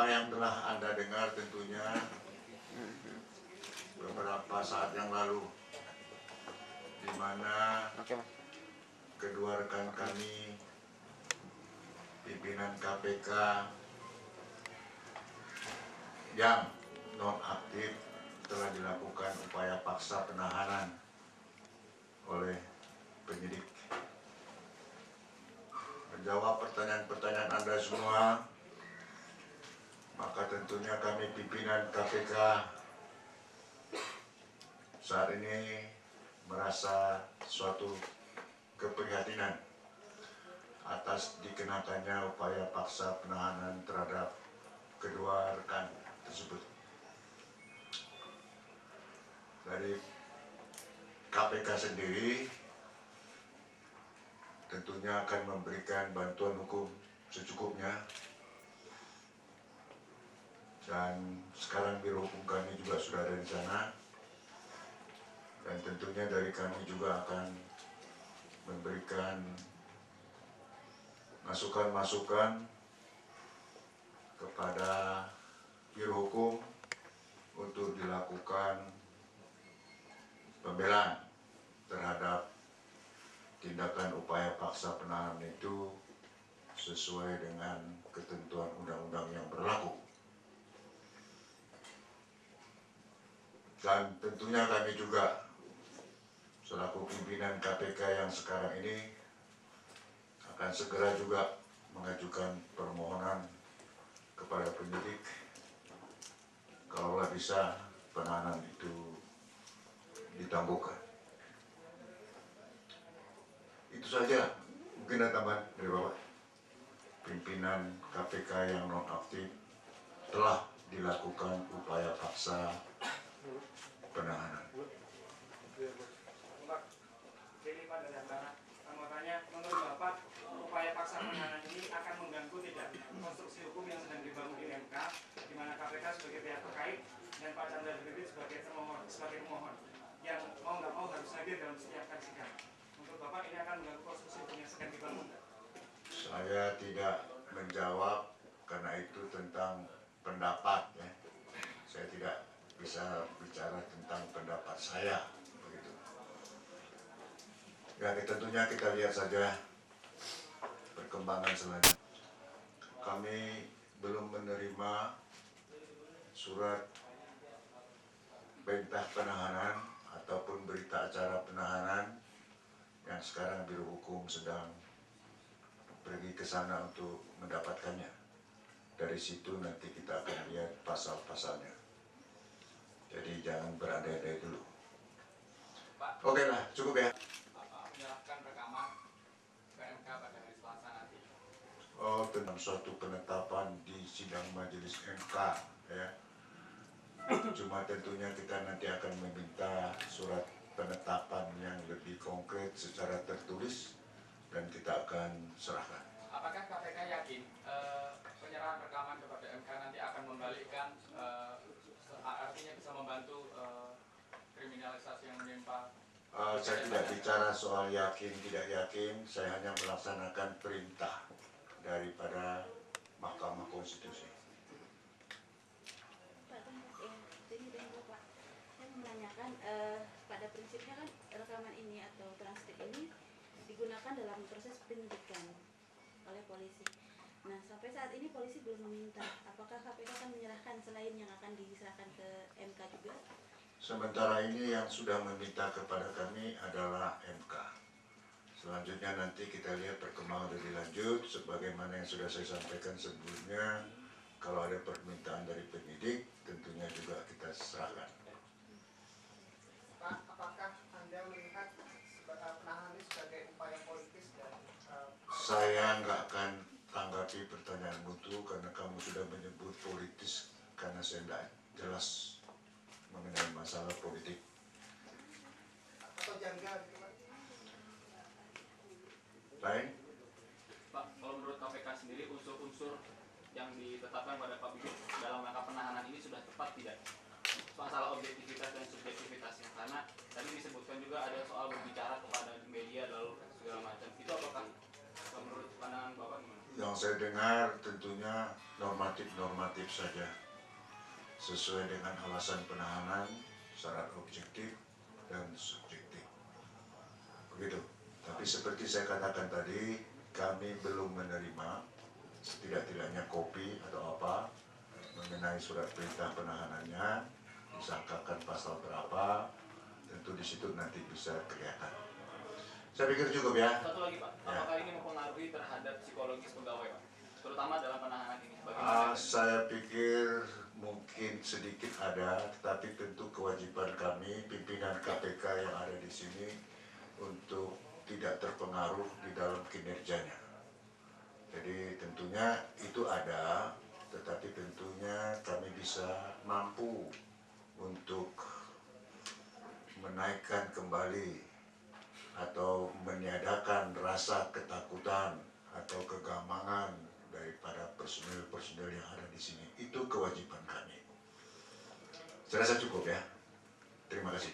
apa yang telah Anda dengar tentunya beberapa saat yang lalu, di mana kedua rekan kami, pimpinan KPK yang non-aktif telah dilakukan upaya paksa penahanan oleh penyidik. Menjawab pertanyaan-pertanyaan Anda semua, maka tentunya kami pimpinan KPK saat ini merasa suatu keprihatinan atas dikenakannya upaya paksa penahanan terhadap kedua rekan tersebut. Dari KPK sendiri tentunya akan memberikan bantuan hukum secukupnya, dan sekarang biro hukum kami juga sudah ada di sana, dan tentunya dari kami juga akan memberikan masukan-masukan kepada biro hukum untuk dilakukan pembelaan terhadap tindakan upaya paksa penahanan itu sesuai dengan ketentuan undang-undang yang berlaku. Dan tentunya kami juga selaku pimpinan KPK yang sekarang ini akan segera juga mengajukan permohonan kepada penyidik kalaulah bisa penahanan itu ditangguhkan. Itu saja, mungkin ada tambahan dari Bapak. Pimpinan KPK yang non-aktif telah dilakukan upaya paksa penahanan. Jadi pada dasarnya anggotanya, menurut Bapak, upaya paksa penahanan ini akan mengganggu tidak konstruksi hukum yang sedang dibangun di MK, di mana KPK sebagai pihak terkait dan Pak Chandra Bibit sebagai pemohon yang mau nggak mau harus hadir dalam setiap kali sidang. Menurut Bapak ini akan mengganggu konstruksi hukum yang sedang dibangun? Saya tidak menjawab karena itu tentang pendapat, ya. Saya tidak bisa bicara tentang pendapat saya, begitu. Ya, tentunya kita lihat saja perkembangan selanjutnya. Kami belum menerima surat perintah penahanan ataupun berita acara penahanan yang sekarang biro hukum sedang pergi ke sana untuk mendapatkannya. Dari situ nanti kita akan lihat pasal-pasalnya. Jadi jangan berandai-andai dulu. Pak, Oke lah, cukup ya. Bapak menyerahkan rekaman ke MK pada hari Selasa nanti. Oh, tentang suatu penetapan di sidang majelis MK, ya. Cuma tentunya kita nanti akan meminta surat penetapan yang lebih konkret secara tertulis dan kita akan serahkan. Apakah KPK yakin penyerahan rekaman kepada MK nanti akan membalikkan, artinya bisa membantu kriminalisasi yang menimpa? Saya tidak bicara soal yakin tidak yakin, saya hanya melaksanakan perintah daripada Mahkamah Konstitusi. Pak, Pak, saya menanyakan pada prinsipnya kan rekaman ini atau transkrip ini digunakan dalam proses penyidikan oleh polisi. Nah, sampai saat ini polisi belum meminta. Apakah KPK akan menyerahkan selain yang akan diserahkan ke MK juga? Sementara ini yang sudah meminta kepada kami adalah MK. Selanjutnya nanti kita lihat perkembangan lebih lanjut, sebagaimana yang sudah saya sampaikan sebelumnya. Kalau ada permintaan dari penyidik, tentunya juga kita serahkan. Pak, apakah Anda melihat penahanan ini sebagai upaya politis dan Saya nggak akan tanggapi pertanyaan mutu karena kamu sudah menyebut politis, karena saya tidak jelas mengenai masalah politik. atau janggal gitu, Pak? Lain? Pak, kalau menurut KPK sendiri unsur-unsur yang ditetapkan pada Pak Bibit dalam rangka penahanan ini sudah tepat tidak? Masalah objektivitas dan subjektivitasnya, karena tadi disebutkan juga ada soal berbicara kepada media lalu segala macam. Itu apakah menurut pandangan Bapak gimana? Ya, yang saya dengar tentunya normatif saja, sesuai dengan alasan penahanan, syarat objektif dan subjektif. Begitu. Tapi seperti saya katakan tadi, kami belum menerima setidak-tidaknya kopi atau apa mengenai surat perintah penahanannya, disangkakan pasal berapa, tentu di situ nanti bisa kelihatan. Saya pikir cukup ya. Satu lagi Pak, Ya. apakah ini mempengaruhi terhadap psikologis pegawai Pak? Terutama dalam penahanan ini. Bagaimana? Saya pikir mungkin sedikit ada, tetapi tentu kewajiban kami, pimpinan KPK yang ada di sini, untuk tidak terpengaruh di dalam kinerjanya. Jadi tentunya itu ada, tetapi tentunya kami bisa mampu untuk menaikkan kembali atau meniadakan rasa ketakutan atau kegamangan daripada personil-personil yang ada di sini. Itu kewajiban kami. Saya rasa cukup ya. Terima kasih.